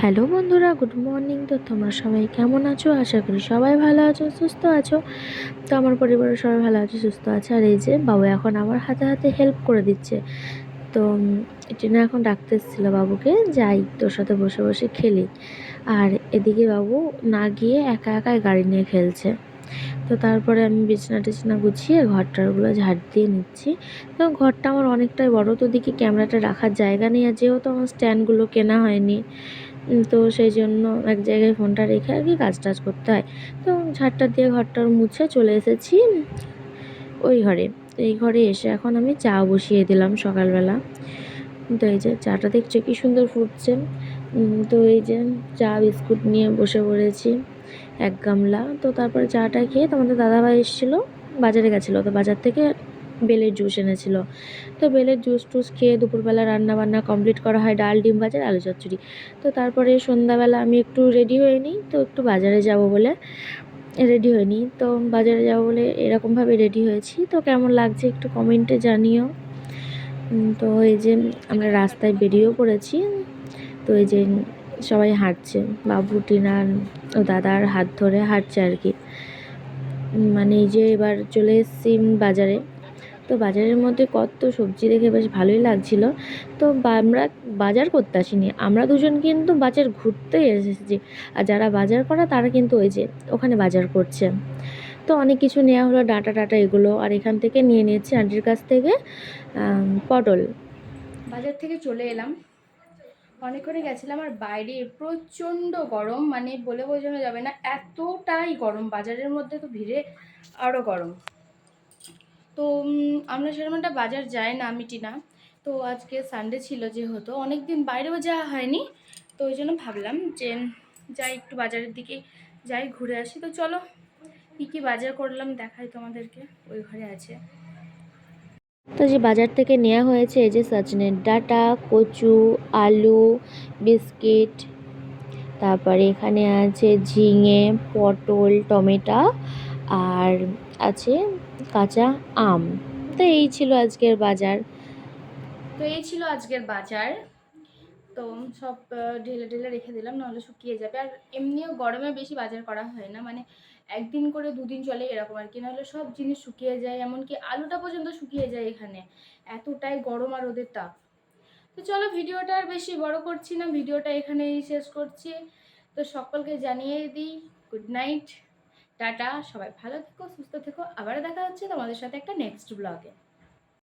Hello বন্ধুরা, good morning. তো তোমরা সবাই কেমন আছো? আশা করি সবাই ভালো আছো, সুস্থ আছো। তো আমার পরিবারের সবাই ভালো আছে, সুস্থ আছে। আর এই যে বাবু এখন আমার হাতে হাতে হেল্প করে দিচ্ছে। তো টিনা এখন ডাকতে এসেছিলো বাবুকে, যাই তোর সাথে বসে বসে খেলি। আর এদিকে বাবু না গিয়ে একা একাই গাড়ি নিয়ে খেলছে। তো তারপরে আমি বিছানা টিছানা গুছিয়ে ঘরটারগুলো ঝাড় দিয়ে নিচ্ছি। তো ঘরটা আমার অনেকটাই বড়, তো দেখি ক্যামেরাটা রাখার জায়গা নেই, আর যেহেতু আমার স্ট্যান্ডগুলো কেনা হয়নি, তো সেই জন্য এক জায়গায় ফোনটা রেখে আর কি কাজ টাজ করতে হয়। তো ঝাড়টা দিয়ে ঘরটার মুছে চলে এসেছি ওই ঘরে। এই ঘরে এসে এখন আমি চা বসিয়ে দিলাম সকালবেলা। তো এই যে চাটা দেখছো কি সুন্দর ফুটছে। তো এই যে চা বিস্কুট নিয়ে বসে পড়েছি এক গামলা। তো তারপরে চাটা খেয়ে তোমাদের দাদাভাই এসেছিলো, বাজারে গেছিলো, তো বাজার থেকে বেলের জুস এনেছিল। তো বেলের জুস টুস খেয়ে দুপুরবেলা রান্না বান্না কমপ্লিট করা হয়, ডাল ডিম ভাজা আলু চচ্চড়ি। তো তারপরে সন্ধ্যাবেলা আমি একটু রেডি হয়ে নিই, তো একটু বাজারে যাব বলে রেডি হয়ে নিই। তো বাজারে যাব বলে এরকমভাবে রেডি হয়েছি। তো কেমন লাগছে একটু কমেন্টে জানিও। তো এই যে আমরা রাস্তায় বেরিয়েও পড়েছি। তো এই যে সবাই হাঁটছে, বাবু টিনার ও দাদার হাত ধরে হাঁটছে আর কি। মানে এই যে এবার চলে এসেছি বাজারে। তো বাজারের মধ্যে কত সবজি দেখে বেশ ভালোই লাগছিল। তো আমরা বাজার করতে আসিনি, আমরা দুজন কিন্তু বাজার ঘুরতে এসেছি। আর যারা বাজার করে তারা কিন্তু ওই যে ওখানে বাজার করছে। তো অনেক কিছু নেওয়া হলো, ডাঁটা টাটা এগুলো। আর এখান থেকে নিয়ে নিয়েছি আন্টির কাছ থেকে পটল। বাজার থেকে চলে এলাম, অনেকক্ষণে গেছিলাম। আর বাইরে প্রচণ্ড গরম, মানে বলে বোঝানো যাবে না, এতটাই গরম। বাজারের মধ্যে তো ভিড়ে আরও গরম। তো আমরা সেরকম একটা বাজার যাই না, আমি টিনা। তো আজকে সানডে ছিল, যেহেতু অনেক দিন বাইরেও যাওয়া হয়নি, তো ওই জন্য ভাবলাম যে যাই একটু বাজারের দিকে যাই, ঘুরে আসি। তো চলো কী কী বাজার করলাম দেখাই তোমাদেরকে, ওই ঘরে আছে। তো যে বাজার থেকে নেওয়া হয়েছে এই যে সজনের ডাঁটা, কচু, আলু, বিস্কিট, তারপরে এখানে আছে ঝিঙে, পটল, টমেটো, আর আছে কাঁচা আম। তো এই ছিল আজকের বাজার। তো এই ছিল আজকের বাজার। তো সব ঢেলে ঢেলে রেখে দিলাম, নাহলে শুকিয়ে যাবে। আর এমনিও গরমে বেশি বাজার করা হয় না, মানে একদিন করে দুদিন চলে এরকম আর কি, নাহলে সব জিনিস শুকিয়ে যায়, এমনকি আলুটা পর্যন্ত শুকিয়ে যায় এখানে, এতটাই গরম আর ওদের তাপ। তো চলো ভিডিওটা আর বেশি বড় করছি না, ভিডিওটা এখানেই শেষ করছি। তো সকলকে জানিয়ে দিই গুড নাইট, টাটা, সবাই ভালো থেকো, সুস্থ থেকো। আবার দেখা হচ্ছে তোমাদের সাথে একটা নেক্সট ব্লগে।